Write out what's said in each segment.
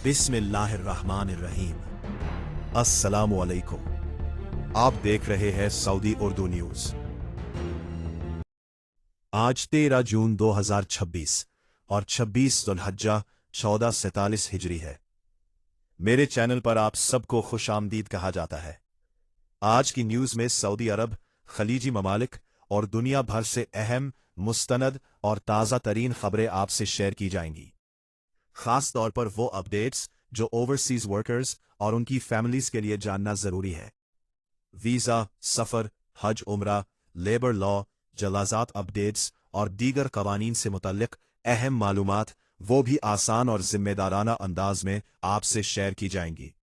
बिस्मिल्लाहिर्रहमानिर्रहीम। अस्सलामु अलैकुम। आप देख रहे हैं सऊदी उर्दू न्यूज। आज 13 जून 2026 और 26 ज़ुल्हज्जा 1447 हिजरी है। मेरे चैनल पर आप सबको खुशामदीद कहा जाता है। आज की न्यूज में सऊदी अरब, खलीजी ममालिक और दुनिया भर से अहम, मुस्तनद और ताज़ा तरीन खबरें आपसे शेयर की जाएंगी। खास तौर पर वो अपडेट्स जो ओवरसीज वर्कर्स और उनकी फैमिलीज के लिए जानना जरूरी है। वीजा, सफर, हज उम्रा, लेबर लॉ, जलाजात अपडेट्स और दीगर कवानीन से मुतल्लिक अहम मालूमात वो भी आसान और जिम्मेदाराना अंदाज में आपसे शेयर की जाएंगी।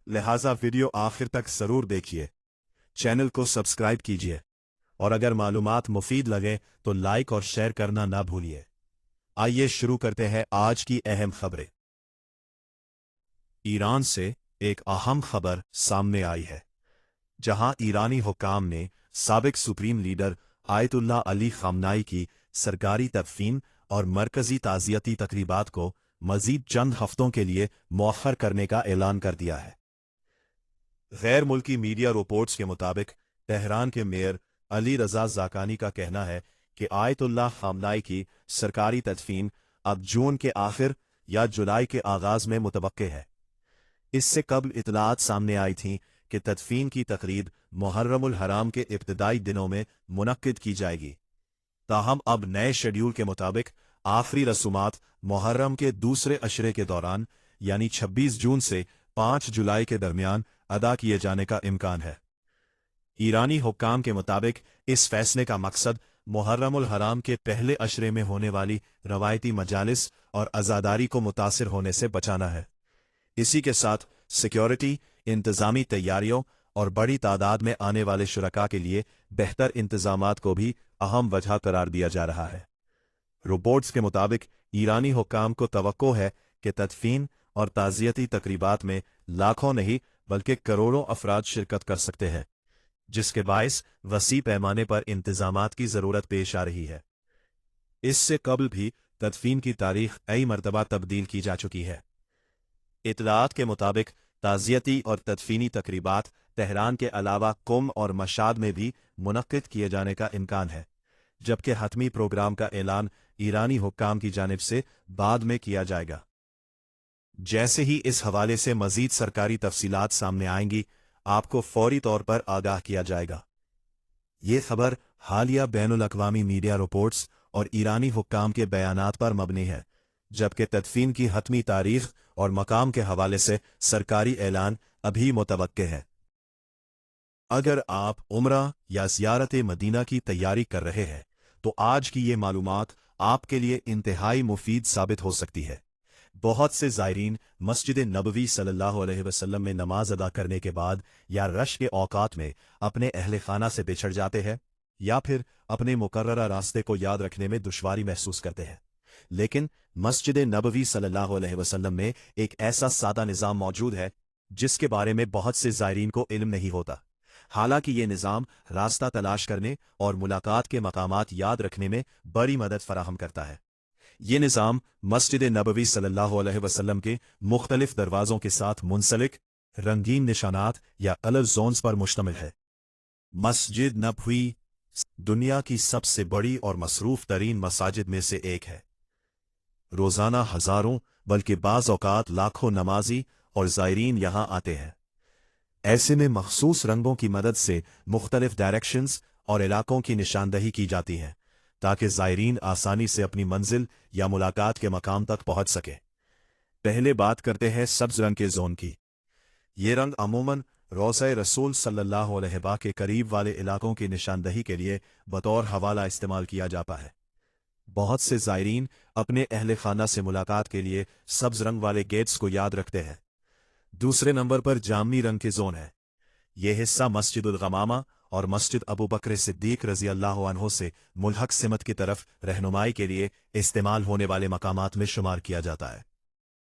लिहाजा वीडियो आखिर तक जरूर देखिए, चैनल को सब्सक्राइब कीजिए और अगर मालूमात मुफीद लगे तो लाइक और शेयर करना ना भूलिए। आइए शुरू करते हैं आज की अहम खबरें। ईरान से एक अहम खबर सामने आई है, जहां ईरानी हुक्काम ने साबिक सुप्रीम लीडर आयतुल्लाह अली ख़ामनाई की सरकारी तदफीन और मरकजी ताज़ियती तकरीबात को मजीद चंद हफ्तों के लिए मौखर करने का ऐलान कर दिया है। गैर मुल्की मीडिया रिपोर्ट्स के मुताबिक तेहरान के मेयर अली रजा ज़ाकानी का कहना है कि आयतुल्लाह ख़ामनाई की सरकारी तदफीन अब जून के आखिर या जुलाई के आगाज में मुतवक्के है। इससे कबल इतलात सामने आई थीं कि तदफीन की तकरीब मुहर्रमुल हराम के इब्तिदाई दिनों में मुनक्किद की जाएगी। ताहम अब नए शेड्यूल के मुताबिक आखिरी रसूमात मुहर्रम के दूसरे अशरे के दौरान यानी 26 जून से 5 जुलाई के दरमियान अदा किए जाने का इम्कान है। ईरानी हुक्काम के मुताबिक इस फैसले का मकसद मुहर्रमुल हराम के पहले अशरे में होने वाली रवायती मजालिस और अज़ादारी को मुतासिर होने से बचाना है। इसी के साथ सिक्योरिटी, इंतजामी तैयारियों और बड़ी तादाद में आने वाले शुरका के लिए बेहतर इंतजामात को भी अहम वजह करार दिया जा रहा है। रिपोर्ट्स के मुताबिक ईरानी हुक्काम को तवक्को है कि तदफीन और ताज़ियती तकरीबात में लाखों नहीं बल्कि करोड़ों अफराद शिरकत कर सकते हैं, जिसके बायस वसी पैमाने पर इंतजामात की जरूरत पेश आ रही है। इससे कबल भी तदफीन की तारीख कई मरतबा तब्दील की जा चुकी है। इतलात के मुताबिक ताज़ियती और तदफीनी तकरीबात तेहरान के अलावा कुम और मशाद में भी मुनक्किद किए जाने का इम्कान है, जबकि हतमी प्रोग्राम का ऐलान ईरानी हुक्काम की जानिब से बाद में किया जाएगा। जैसे ही इस हवाले से मजीद सरकारी तफसीलात सामने आएंगी, आपको फौरी तौर पर आगाह किया जाएगा। ये खबर हालिया बैनुल अक़वामी मीडिया रिपोर्ट्स और ईरानी हुक्काम के बयानात पर मबनी है, जबकि तदफीन की हतमी तारीख और मकाम के हवाले से सरकारी ऐलान अभी मुतवक्के है। अगर आप उम्रा या ज़ियारत मदीना की तैयारी कर रहे हैं तो आज की ये मालूमात आपके लिए इंतहाई मुफीद साबित हो सकती है। बहुत से ज़ायरीन मस्जिद नबवी सल्लल्लाहु अलैहि वसल्लम में नमाज अदा करने के बाद या रश के औकात में अपने अहले खाना से बिछड़ जाते हैं या फिर अपने मुकर्ररा रास्ते को याद रखने में दुश्वारी महसूस करते हैं। लेकिन मस्जिद नबवी सल्लल्लाहु अलैहि वसल्लम में एक ऐसा सादा निज़ाम मौजूद है जिसके बारे में बहुत से ज़ायरीन को इल्म नहीं होता। हालांकि ये निज़ाम रास्ता तलाश करने और मुलाकात के मकामात याद रखने में बड़ी मदद फराहम करता है। ये निज़ाम मस्जिद नबवी सल्लल्लाहु अलैहि वसल्लम के मुख्तलिफ दरवाज़ों के साथ मुंसलिक रंगीन निशानात या कलर जोन्स पर मुश्तमिल है। मस्जिद नबवी दुनिया की सबसे बड़ी और मसरूफ तरीन मसाजिद में से एक है। रोज़ाना हज़ारों बल्कि बाज़ औक़ात लाखों नमाजी और ज़ायरीन यहाँ आते हैं। ऐसे में मखसूस रंगों की मदद से मुख्तलिफ डायरेक्शंस और इलाकों की निशानदही की जाती है ताकि ज़ायरीन आसानी से अपनी मंजिल या मुलाकात के मकाम तक पहुंच सके। पहले बात करते हैं सब्ज रंग के जोन की। ये रंग अमूमन रोज़ा रसूल सल्लल्लाहु अलैहि वसल्लम के करीब वाले इलाकों की निशानदही के लिए बतौर हवाला इस्तेमाल किया जाता है। बहुत से ज़ायरीन अपने अहले खाना से मुलाकात के लिए सब्ज रंग वाले गेट्स को याद रखते हैं। दूसरे नंबर पर जामनी रंग के जोन है। यह हिस्सा मस्जिदुल गमामा और मस्जिद अबू बकर सिद्दीक रज़ी अल्लाह अन्हो से मुल्हक सिमत की तरफ रहनुमाई के लिए इस्तेमाल होने वाले मकामात में शुमार किया जाता है।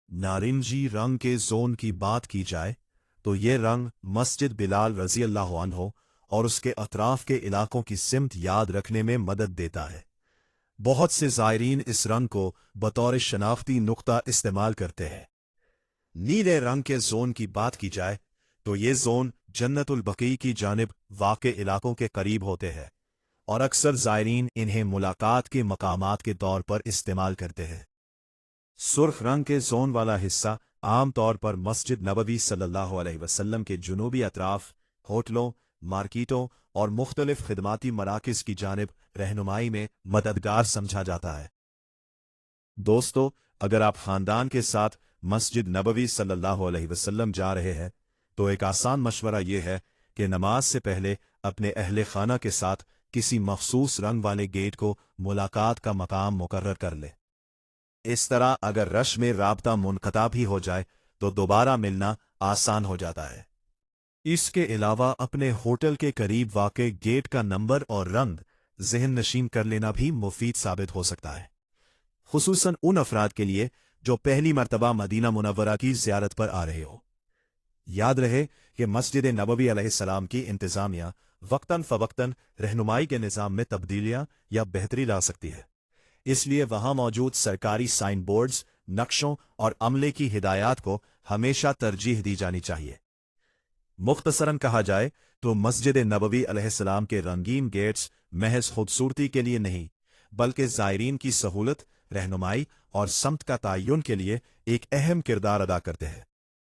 नारंगी रंग के जोन की बात की जाए तो यह रंग मस्जिद बिलाल रज़ी अल्लाह अन्हो और उसके अतराफ के इलाकों की सिमत याद रखने में मदद देता है। बहुत से ज़ायरीन इस रंग को बतौर शनाख्ती नुक्ता इस्तेमाल करते हैं। नीले रंग के जोन की बात की जाए तो ये जोन जन्नतुल बकी की जानिब वाक़े इलाकों के करीब होते हैं और अक्सर ज़ायरीन इन्हें मुलाकात के मकामात के तौर पर इस्तेमाल करते हैं। सुर्ख रंग के जोन वाला हिस्सा आम तौर पर मस्जिद नबवी सल्लल्लाहु अलैहि वसल्लम के जुनूबी अतराफ, होटलों, मार्केटों और मुख्तलिफ खिदमाती मराकिज़ की जानिब रहनुमाई में मददगार समझा जाता है। दोस्तों, अगर आप खानदान के साथ मस्जिद नबवी सल्लल्लाहु अलैहि वसल्लम जा रहे हैं तो एक आसान मशवरा यह है कि नमाज से पहले अपने अहले खाना के साथ किसी मखसूस रंग वाले गेट को मुलाकात का मकाम मुकर्रर कर ले। इस तरह अगर रश में राबता मुनक़ता भी हो जाए तो दोबारा मिलना आसान हो जाता है। इसके अलावा अपने होटल के करीब वाक़े गेट का नंबर और रंग ज़हन नशीन कर लेना भी मुफीद साबित हो सकता है, खुसूसन उन अफराद के लिए जो पहली मर्तबा मदीना मुनव्वरा की ज़ियारत पर आ रहे हो। याद रहे कि मस्जिद नबवी अलैहिस्सलाम की इंतज़ामिया वक्तन फ़वक्तन रहनुमाई के निज़ाम में तब्दीलियाँ या बेहतरी ला सकती है, इसलिए वहाँ मौजूद सरकारी साइन बोर्ड्स, नक्शों और अमले की हिदायत को हमेशा तरजीह दी जानी चाहिए। मुख्तसरन कहा जाए तो मस्जिद नबवी अलैहिस्सलाम के रंगीन गेट्स महज खूबसूरती के लिए नहीं बल्कि ज़ायरीन की सहूलत, रहनुमाई और समत का तयन के लिए एक अहम किरदार अदा करते हैं।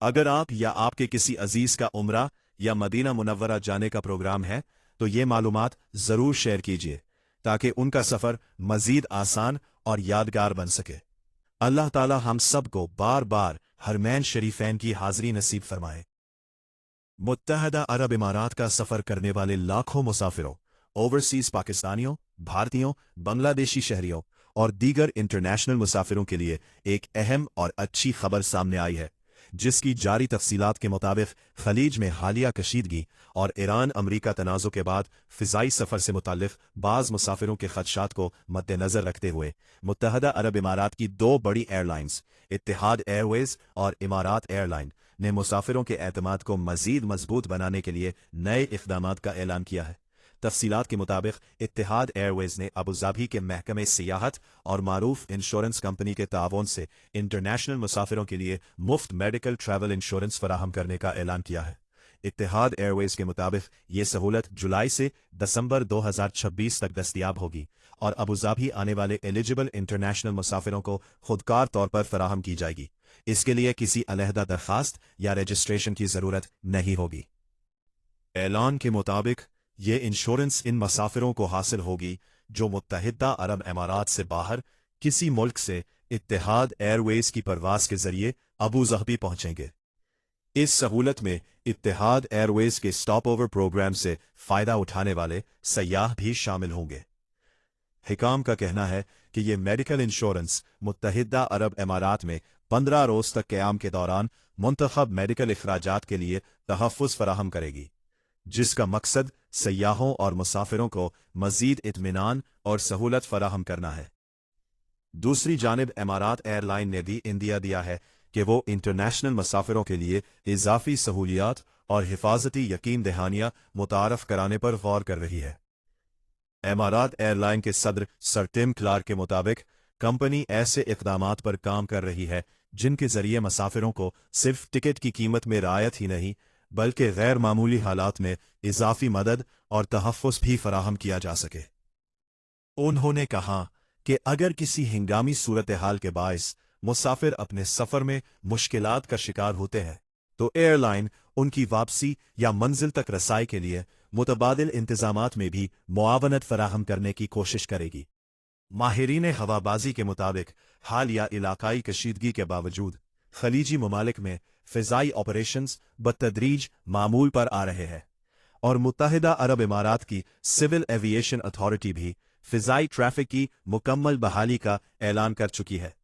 अगर आप या आपके किसी अजीज का उम्रा या मदीना मुनव्वरा जाने का प्रोग्राम है तो ये मालूमात ज़रूर शेयर कीजिए ताकि उनका सफ़र मज़ीद आसान और यादगार बन सके। अल्लाह ताला हम सब को बार बार हरमैन शरीफैन की हाज़री नसीब फरमाए। मुत्तहदा अरब इमारात का सफ़र करने वाले लाखों मुसाफिरों, ओवरसीज़ पाकिस्तानियों, भारतीयों, बांग्लादेशी शहरियों और दीगर इंटरनेशनल मुसाफिरों के लिए एक अहम और अच्छी खबर सामने आई है, जिसकी जारी तफसीलात के मुताबिक खलीज में हालिया कशीदगी और ईरान अमरीका तनाज़ो के बाद फ़िज़ाई सफ़र से मुताल्लिक़ बाज़ मुसाफिरों के ख़दशात को मद्देनज़र रखते हुए मुत्तहदा अरब इमारात की दो बड़ी एयरलाइंस इत्तेहाद एयरवेज़ और इमारात एयरलाइन ने मुसाफिरों के एतमाद को मज़ीद मजबूत बनाने के लिए नए इक़दामात का ऐलान किया है। तफसीलात के मुताबिक इत्तेहाद एयरवेज़ ने अबूज़ाबी के महकमे सियाहत और मारूफ इंश्योरेंस कंपनी के ताआवुन से इंटरनेशनल मुसाफिरों के लिए मुफ्त मेडिकल ट्रैवल इंश्योरेंस फराहम करने का ऐलान किया है। इत्तेहाद एयरवेज़ के मुताबिक ये सहूलत जुलाई से दिसंबर 2026 तक दस्तयाब होगी और अबूज़ाबी आने वाले एलिजिबल इंटरनेशनल मुसाफिरों को खुदकार तौर पर फराहम की जाएगी। इसके लिए किसी अलहदा दरखास्त या रजिस्ट्रेशन की ज़रूरत नहीं होगी। ऐलान के मुताबिक ये इंश्योरेंस इन मुसाफिरों को हासिल होगी जो मुत्तहिदा अरब अमारात से बाहर किसी मुल्क से इत्तेहाद एयरवेज़ की परवाज़ के ज़रिए अबूज़ाबी पहुँचेंगे। इस सहूलत में इत्तेहाद एयरवेज़ के स्टॉप ओवर प्रोग्राम से फ़ायदा उठाने वाले सयाह भी शामिल होंगे। हिकाम का कहना है कि ये मेडिकल इंश्योरेंस मुत्तहिदा अरब अमारात में 15 रोज़ तक क़याम के दौरान मुंतखब मेडिकल इखराजात के लिए तहफ़्फ़ुज़ फराहम करेगी, जिसका मकसद सयाहों और मुसाफिरों को मज़ीद इत्मीनान और सहूलत फराहम करना है। दूसरी जानिब इमारात एयरलाइन ने भी इंदिया दिया है कि वो इंटरनेशनल मुसाफिरों के लिए इजाफी सहूलियात और हिफाजती यकीन दहानियाँ मुतारफ़ कराने पर गौर कर रही है। इमारात एयरलाइन के सदर सर टिम क्लार्क के मुताबिक कंपनी ऐसे इक़दामात पर काम कर रही है जिनके ज़रिए मुसाफिरों को सिर्फ टिकट की कीमत में रायत ही नहीं बल्कि गैर मामूली हालात में इजाफी मदद और तहफ़्फ़ुज़ भी फराहम किया जा सके। उन्होंने कहा कि अगर किसी हिंगामी सूरत हाल के बायस मुसाफिर अपने सफ़र में मुश्किलात का शिकार होते हैं तो एयरलाइन उनकी वापसी या मंजिल तक रसाई के लिए मुतबादिल इंतज़ामात में भी मुआवनत फराहम करने की कोशिश करेगी। माहिरीन हवाबाजी के मुताबिक हालिया इलाकाई कशीदगी के बावजूद खलीजी ममालिक में फ़िज़ाई ऑपरेशंस बतदरीज मामूल पर आ रहे हैं और मुत्तहिदा अरब इमारात की सिविल एविएशन अथॉरिटी भी फ़िज़ाई ट्रैफिक की मुकम्मल बहाली का ऐलान कर चुकी है।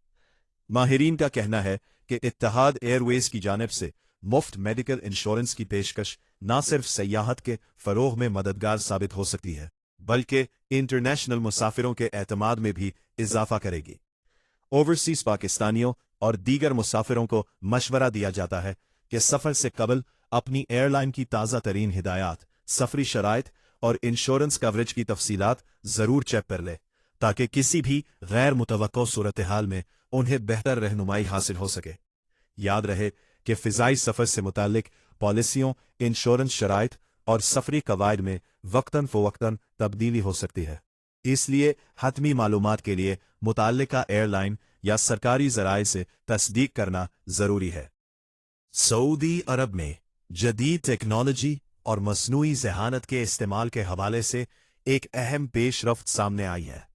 माहिरीन का कहना है कि इत्तेहाद एयरवेज़ की जानिब से मुफ्त मेडिकल इंश्योरेंस की पेशकश न सिर्फ सयाहत के फ़रोग़ में मददगार साबित हो सकती है बल्कि इंटरनेशनल मुसाफिरों के एतमाद में भी इजाफा करेगी। ओवरसीज़ पाकिस्तानियों और दीगर मुसाफिरों को मशवरा दिया जाता है कि सफ़र से कबल अपनी एयरलाइन की ताज़ा तरीन हिदायत, सफरी शराइत और इंश्योरेंस कवरेज की तफसीलात ज़रूर चेक कर ले ताकि किसी भी गैर मुतवक्को सूरत हाल में उन्हें बेहतर रहनुमाई हासिल हो सके। याद रहे कि फ़िज़ाई सफ़र से मुतालिक पॉलिसियों, इंश्योरेंस शराइत और सफरी कवायद में वक्तन फ़वक्तन तब्दीली हो सकती है। इसलिए हतमी मालूमात के लिए मुताल्लिका एयरलाइन या सरकारी ज़राए से तस्दीक करना ज़रूरी है। सऊदी अरब में जदीद टेक्नोलॉजी और मसनूई ज़हानत के इस्तेमाल के हवाले से एक अहम पेशरफ्त सामने आई है।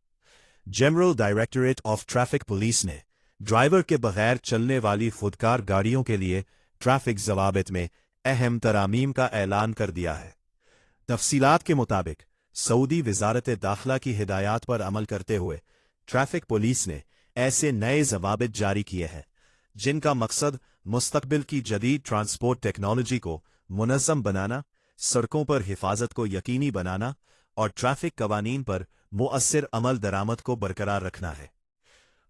General directorate of traffic police ने ड्राइवर के बगैर चलने वाली खुदकार गाड़ियों के लिए ट्रैफिक ज़वाबित में अहम तरामीम का ऐलान कर दिया है। तफसीलात के मुताबिक सऊदी वज़ारत दाखिला की हिदायत पर अमल करते हुए ट्रैफिक पुलिस ने ऐसे नए ज़वाबित जारी किए हैं जिनका मकसद मुस्तकबिल की जदीद ट्रांसपोर्ट टेक्नोलॉजी को मुनज़्ज़म बनाना, सड़कों पर हिफाजत को यकीनी बनाना और ट्रैफिक कवानीन पर मुअस्सिर अमल दरामद को बरकरार रखना है।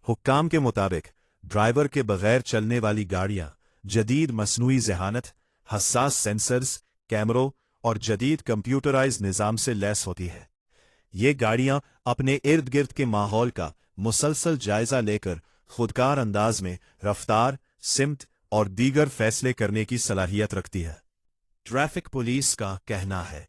हुक्काम के मुताबिक ड्राइवर के बगैर चलने वाली गाड़ियां जदीद मसनूई ज़हानत, हसास सेंसर्स, कैमरों और जदीद कंप्यूटराइज निज़ाम से लैस होती है। ये गाड़ियां अपने इर्द गिर्द के माहौल का मुसलसल जायजा लेकर खुदकार अंदाज में रफ्तार, सिमत और दीगर फैसले करने की सलाहियत रखती है। ट्रैफिक पुलिस का कहना है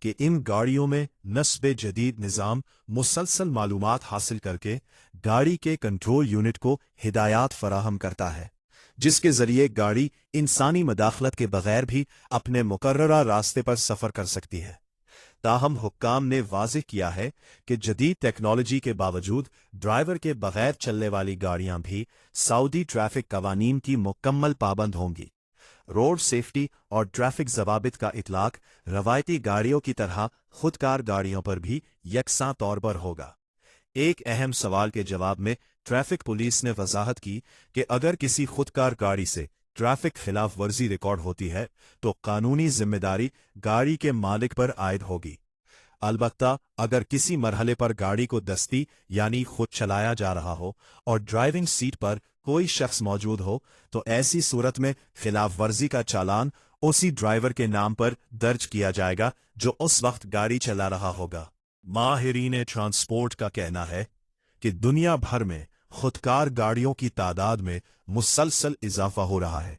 कि इन गाड़ियों में नस्ब जदीद निज़ाम मुसलसल मालूमात हासिल करके गाड़ी के कंट्रोल यूनिट को हिदायत फराहम करता है, जिसके ज़रिए गाड़ी इंसानी मदाखलत के बगैर भी अपने मुकर्ररा रास्ते पर सफ़र कर सकती है। ताहम हुक्काम ने वाज़ेह किया है कि जदीद टेक्नोलॉजी के बावजूद ड्राइवर के बगैर चलने वाली गाड़ियां भी सऊदी ट्रैफिक कवानीन की मुकम्मल पाबंद होंगी। रोड सेफ्टी और ट्रैफिक ज़वाबित का इतलाक रवायती गाड़ियों की तरह खुदकार गाड़ियों पर भी यकसां तौर पर होगा। एक अहम सवाल के जवाब में ट्रैफिक पुलिस ने वजाहत की कि अगर किसी खुदकार गाड़ी से ट्रैफिक खिलाफ वर्जी रिकॉर्ड होती है तो कानूनी जिम्मेदारी गाड़ी के मालिक पर आयद होगी। अलबत्ता अगर किसी मरहले पर गाड़ी को दस्ती यानी खुद चलाया जा रहा हो और ड्राइविंग सीट पर कोई शख्स मौजूद हो तो ऐसी सूरत में खिलाफ वर्जी का चालान उसी ड्राइवर के नाम पर दर्ज किया जाएगा जो उस वक्त गाड़ी चला रहा होगा। माहिरीन ट्रांसपोर्ट का कहना है कि दुनिया भर में खुदकार गाड़ियों की तादाद में मुसलसल इजाफा हो रहा है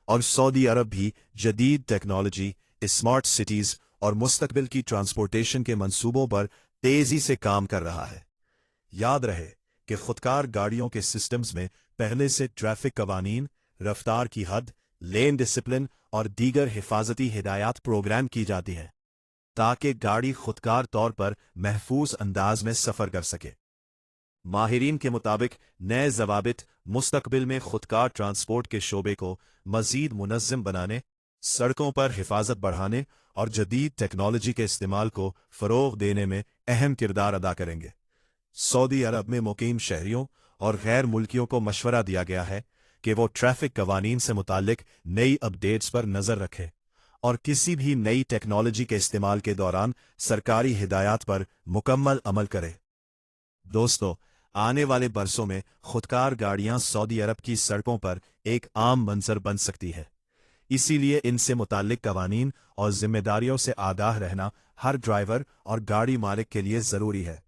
और सऊदी अरब भी जदीद टेक्नोलॉजी, स्मार्ट सिटीज़ और मुस्तकबिल की ट्रांसपोर्टेशन के मंसूबों पर तेज़ी से काम कर रहा है। याद रहे कि खुदकार गाड़ियों के सिस्टम्स में पहले से ट्रैफिक कवानीन, रफ्तार की हद, लेन डिसिप्लिन और दीगर हिफाजती हिदायत प्रोग्राम की जाती हैं ताकि गाड़ी खुदकार तौर पर महफूज अंदाज में सफ़र कर सके। माहिरीन के मुताबिक नए ज़वाबित मुस्तकबिल में खुदकार ट्रांसपोर्ट के शोबे को मज़ीद मुनज़्ज़म बनाने, सड़कों पर हिफाजत बढ़ाने और जदीद टेक्नोलॉजी के इस्तेमाल को फ़रोग़ देने में अहम किरदार अदा करेंगे। सऊदी अरब में मुकीम शहरियों और गैर मुल्कियों को मशवरा दिया गया है कि वो ट्रैफिक कवानीन से मुतालिक नई अपडेट्स पर नज़र रखें और किसी भी नई टेक्नोलॉजी के इस्तेमाल के दौरान सरकारी हिदायत पर मुकम्मल अमल करें। दोस्तों, आने वाले बरसों में खुदकार गाड़ियां सऊदी अरब की सड़कों पर एक आम मंजर बन सकती है। इसीलिए इनसे मुताल्लिक कवानीन और जिम्मेदारियों से आगाह रहना हर ड्राइवर और गाड़ी मालिक के लिए ज़रूरी है।